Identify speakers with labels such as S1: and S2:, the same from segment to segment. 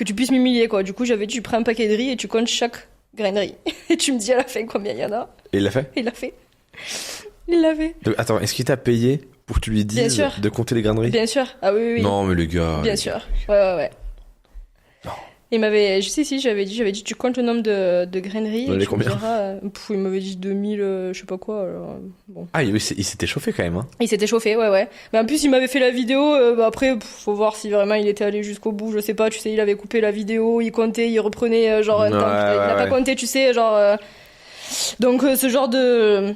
S1: que tu puisses m'humilier, quoi. Du coup, j'avais dit, tu prends un paquet de riz et tu comptes chaque grain de riz. Et tu me dis à la fin combien il y en a.
S2: Et il l'a fait?
S1: Il l'a fait. Il l'a fait.
S2: Donc, attends, est-ce qu'il t'a payé pour que tu lui dises de compter les grains de riz?
S1: Bien sûr. Ah oui, oui.
S2: Non, mais les gars.
S1: Bien sûr. Ouais.
S2: Non.
S1: Il m'avait, j'avais dit, tu comptes le nombre de grains de riz.
S2: Il
S1: et tu
S2: combien?
S1: me diras, il m'avait dit 2000, je sais pas quoi. Alors, bon.
S2: Ah, il s'était chauffé quand même, hein.
S1: Il s'était chauffé, ouais. Mais en plus, il m'avait fait la vidéo. Après, faut voir si vraiment il était allé jusqu'au bout. Je sais pas, tu sais, il avait coupé la vidéo, il comptait, il reprenait, genre, il a pas compté, tu sais, genre. Donc, ce genre de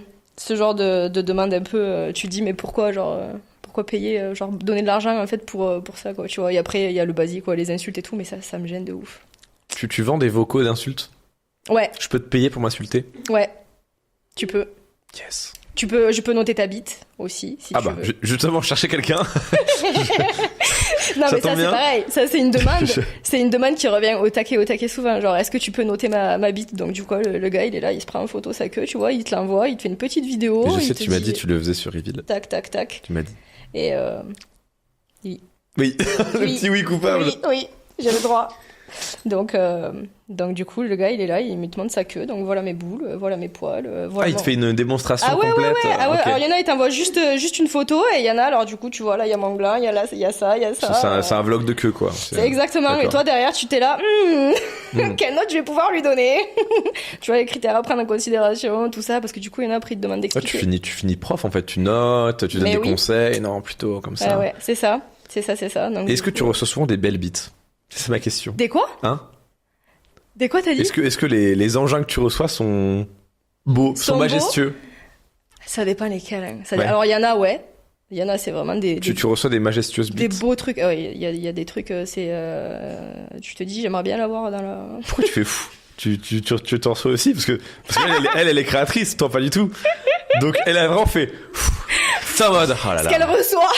S1: demande un peu, tu dis, mais pourquoi, genre. Pourquoi payer, genre donner de l'argent en fait pour ça, quoi, tu vois. Et après, il y a le basique, quoi, les insultes et tout, mais ça me gêne de ouf.
S2: Tu vends des vocaux d'insultes?
S1: Ouais.
S2: Je peux te payer pour m'insulter?
S1: Ouais. Tu peux.
S2: Yes.
S1: Je peux noter ta bite aussi, si tu veux.
S2: Justement, chercher quelqu'un.
S1: Non,
S2: ça
S1: mais ça, c'est pareil. Ça, c'est une demande. C'est une demande qui revient au taquet souvent. Genre, est-ce que tu peux noter ma bite? Donc, du coup, le gars, il est là, il se prend en photo sa queue, tu vois, il te l'envoie, il te fait une petite vidéo.
S2: Mais je sais, tu m'as dit, tu le faisais sur Reveal.
S1: Tac.
S2: Tu m'as dit.
S1: Et oui.
S2: Oui. Le petit oui coupable.
S1: Oui, j'ai le droit. Donc, du coup, le gars, il est là, il me demande sa queue. Donc, voilà mes boules, voilà mes poils. Voilà
S2: il te fait une démonstration
S1: complète.
S2: complète.
S1: Ah ouais.
S2: Okay.
S1: Alors, il y en a, il t'envoie juste une photo. Et il y en a, alors, du coup, tu vois, là, il y a mon gland, il y a ça.
S2: C'est un vlog de queue, quoi.
S1: C'est exactement. D'accord. Et toi, derrière, tu t'es là, quelle note je vais pouvoir lui donner? Tu vois, les critères à prendre en considération, tout ça. Parce que du coup, il y en a, après, il te demande d'expliquer.
S2: Tu finis prof, en fait. Tu notes, tu donnes des conseils. Non, plutôt comme ça.
S1: Ouais, c'est ça. Donc,
S2: est-ce que tu reçois souvent des belles bites? C'est ma question.
S1: Des quoi?
S2: Hein?
S1: Des quoi t'as dit?
S2: Est-ce que les engins que tu reçois sont beaux, sont majestueux?
S1: Beaux, ça dépend lesquels. Hein. Alors il y en a, ouais. Il y en a, c'est vraiment des
S2: tu reçois des majestueuses bites? Des
S1: beaux trucs. Il y a des trucs, c'est... tu te dis, j'aimerais bien l'avoir dans la...
S2: Pourquoi tu fais fou? Tu t'en reçois aussi? Parce qu'elle elle est créatrice, toi pas du tout. Donc elle a vraiment fait... Ça en mode... Oh là là.
S1: Ce qu'elle reçoit.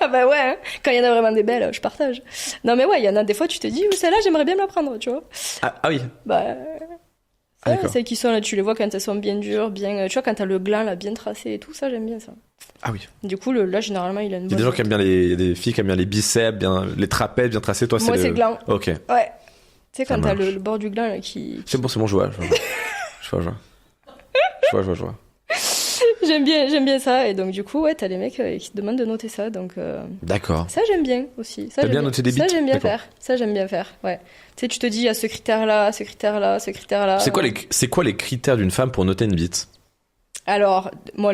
S1: Ah bah ouais, hein. Quand il y en a vraiment des belles, je partage. Non mais ouais, il y en a des fois, tu te dis, celle-là, j'aimerais bien me la prendre, tu vois.
S2: Ah oui.
S1: Bah... celles qui sont là, tu les vois quand elles sont bien dures, bien... Tu vois, quand t'as le gland là, bien tracé et tout, ça, j'aime bien ça.
S2: Ah oui.
S1: Du coup, là, généralement, il a une bonne...
S2: Il y a des gens qui aiment bien des filles qui aiment bien les biceps, bien les trapèzes, bien tracés. Toi,
S1: moi, c'est le gland.
S2: Ok.
S1: Ouais. Tu sais, quand t'as le bord du gland là qui...
S2: C'est bon, je vois. Je vois.
S1: J'aime bien ça, et donc du coup, ouais, t'as les mecs qui te demandent de noter ça, donc...
S2: D'accord.
S1: Ça, j'aime bien aussi.
S2: T'as bien noté des bites?
S1: Ça, j'aime bien faire, ouais. Tu sais, tu te dis, il y a ce critère-là.
S2: C'est quoi les critères d'une femme pour noter une bite?
S1: Alors, moi,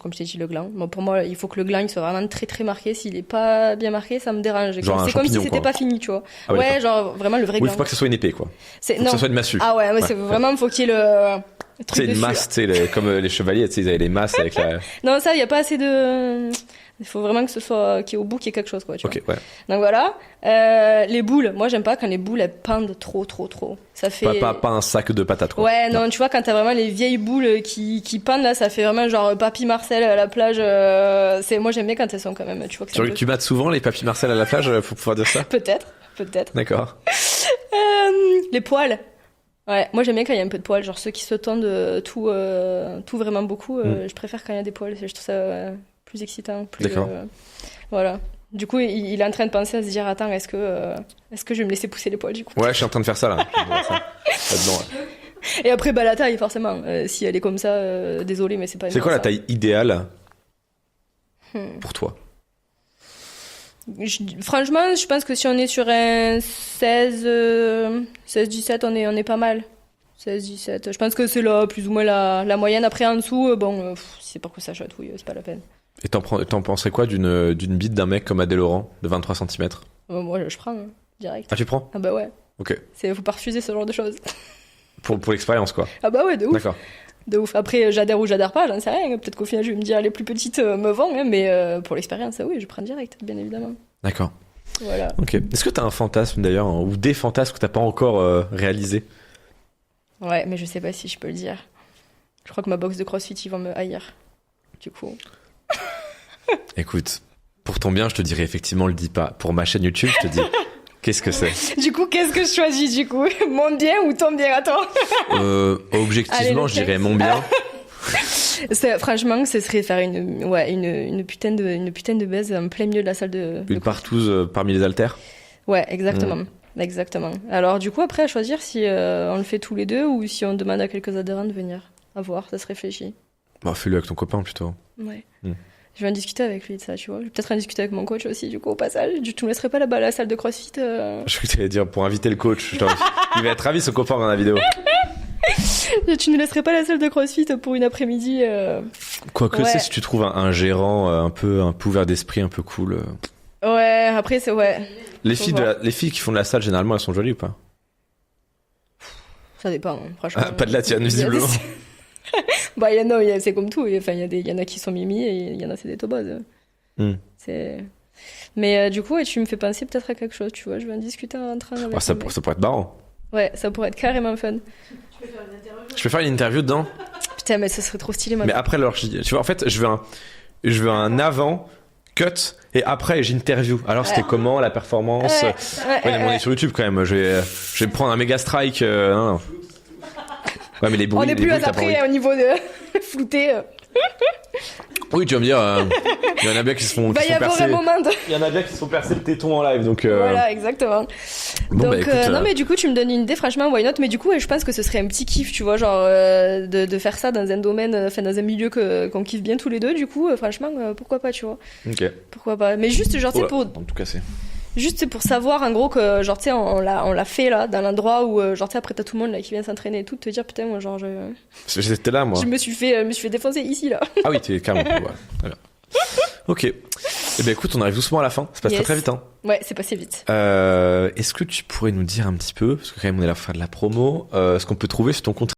S1: comme je t'ai dit, le gland. Pour moi, il faut que le gland il soit vraiment très très marqué. S'il est pas bien marqué, ça me dérange. C'est comme si c'était pas fini, tu vois. Ah, ouais, genre vraiment le vrai gland.
S2: Oui, faut pas que ça soit une épée, quoi. Faut que ça soit une massue.
S1: Ah ouais, mais c'est vraiment, faut qu'il y ait le...
S2: C'est une masse, tu sais, comme les chevaliers, tu sais, ils avaient les masses avec la...
S1: Non, ça, il y a pas assez de... Il faut vraiment que ce soit, qu'il y ait au bout, qu'il y ait quelque chose, quoi, tu vois.
S2: Ouais.
S1: Donc voilà. Les boules. Moi, j'aime pas quand les boules, elles pendent trop. Ça fait...
S2: Pas un sac de patates, quoi.
S1: Ouais, non, tu vois, quand t'as vraiment les vieilles boules qui pendent, là, ça fait vraiment genre Papy Marcel à la plage. Moi, j'aime bien quand elles sont quand même, tu vois.
S2: Tu mates souvent les Papy Marcel à la plage pour pouvoir dire ça?
S1: Peut-être.
S2: D'accord.
S1: Les poils. Ouais, moi j'aime bien quand il y a un peu de poils, genre ceux qui se tendent tout vraiment beaucoup. Je préfère quand il y a des poils, je trouve ça plus excitant.
S2: D'accord.
S1: Voilà. Du coup, il est en train de penser à se dire, attends, est-ce que je vais me laisser pousser les poils du coup?
S2: Ouais, je suis en train de faire ça là. Là-dedans, ouais.
S1: Et après, la taille, forcément. Si elle est comme ça, désolé, mais c'est pas.
S2: C'est quoi la taille idéale pour toi?
S1: Franchement, je pense que si on est sur un 16-17, on est pas mal. 16-17. Je pense que c'est là, plus ou moins la moyenne. Après, en dessous, si c'est pas que ça chatouille, c'est pas la peine.
S2: Et t'en penserais quoi d'une bite d'un mec comme Adèle Laurent, de 23 cm?
S1: Moi, je prends, direct.
S2: Ah, tu prends?
S1: Ah bah ouais.
S2: Ok.
S1: Faut pas refuser ce genre de choses.
S2: Pour l'expérience, quoi.
S1: Ah bah ouais, de ouf.
S2: D'accord.
S1: De ouf. Après, j'adhère ou j'adhère pas, j'en sais rien. Peut-être qu'au final, je vais me dire, les plus petites me vont, hein, mais pour l'expérience, oui, je prends direct, bien évidemment.
S2: D'accord.
S1: Voilà.
S2: Ok. Est-ce que t'as un fantasme d'ailleurs, ou des fantasmes que t'as pas encore réalisés?
S1: Ouais, mais je sais pas si je peux le dire. Je crois que ma box de CrossFit, ils vont me haïr. Du coup.
S2: Écoute, pour ton bien, je te dirais effectivement, le dis pas. Pour ma chaîne YouTube, je te dis, qu'est-ce que c'est?
S1: Du coup, qu'est-ce que je choisis, du coup? Mon bien ou ton bien à toi?
S2: Objectivement, je dirais mon bien.
S1: Franchement, ce serait faire une putain de baise en plein milieu de la salle de...
S2: Une partouze parmi les haltères?
S1: Ouais, exactement. Exactement. Alors, du coup, après, à choisir si on le fait tous les deux ou si on demande à quelques adhérents de venir. À voir, ça se réfléchit.
S2: Bah, fais-le avec ton copain plutôt.
S1: Ouais. Je vais en discuter avec lui de ça, tu vois. Je vais peut-être en discuter avec mon coach aussi, du coup, au passage. Tu me laisserais pas là-bas à la salle de CrossFit
S2: Je crois que tu allais dire pour inviter le coach. Il va être ravi, son copain, dans la vidéo.
S1: Tu ne laisserais pas la salle de CrossFit pour une après-midi
S2: Quoique, si tu trouves un gérant un peu ouvert d'esprit, un peu cool.
S1: Ouais, après, c'est... Ouais.
S2: Les filles qui font de la salle, généralement, elles sont jolies ou pas?
S1: Ça dépend, franchement.
S2: Pas de la tienne, visiblement.
S1: Bah, c'est comme tout. Enfin, il y en a qui sont mimi et il y en a, c'est des tobos. Mais du coup, tu me fais penser peut-être à quelque chose, tu vois. Je vais en discuter en train avec
S2: ça pourrait être marrant.
S1: Ouais, ça pourrait être carrément fun.
S2: Je peux faire une interview dedans?
S1: Putain, mais ça serait trop stylé, moi.
S2: Mais après, alors, tu vois, en fait, je veux un avant, cut, et après, j'interview. Alors, c'était comment, la performance? On est sur YouTube quand même. Je vais me prendre un méga strike. Non. Ouais, mais les bruits.
S1: On est plus après au niveau de flouté.
S2: Oui, tu vas me dire, il y en a bien qui se font percer. Il y en a bien qui se font percer le téton en live, donc.
S1: Voilà, exactement.
S2: Bon,
S1: donc,
S2: écoute,
S1: non, mais du coup, tu me donnes une idée, franchement, why not? Mais du coup, je pense que ce serait un petit kiff, tu vois, genre, de faire ça dans un domaine, enfin, dans un milieu qu'on kiffe bien tous les deux, du coup, franchement, pourquoi pas, tu vois.
S2: Ok.
S1: Pourquoi pas. Mais juste, genre, c'est pour.
S2: En tout cas, c'est.
S1: Juste pour savoir en gros que genre tu sais on l'a fait là dans l'endroit où genre tu sais après t'as tout le monde là qui vient s'entraîner et tout, te dire putain moi genre
S2: j'étais là moi.
S1: Je me suis fait défoncer ici là.
S2: Ah oui, t'es carrément. Ouais. Ok. Eh ben écoute, on arrive doucement à la fin. Ça passe très vite hein.
S1: Ouais, c'est passé vite.
S2: Est-ce que tu pourrais nous dire un petit peu, parce que quand même on est là pour faire de la promo, ce qu'on peut trouver sur ton compte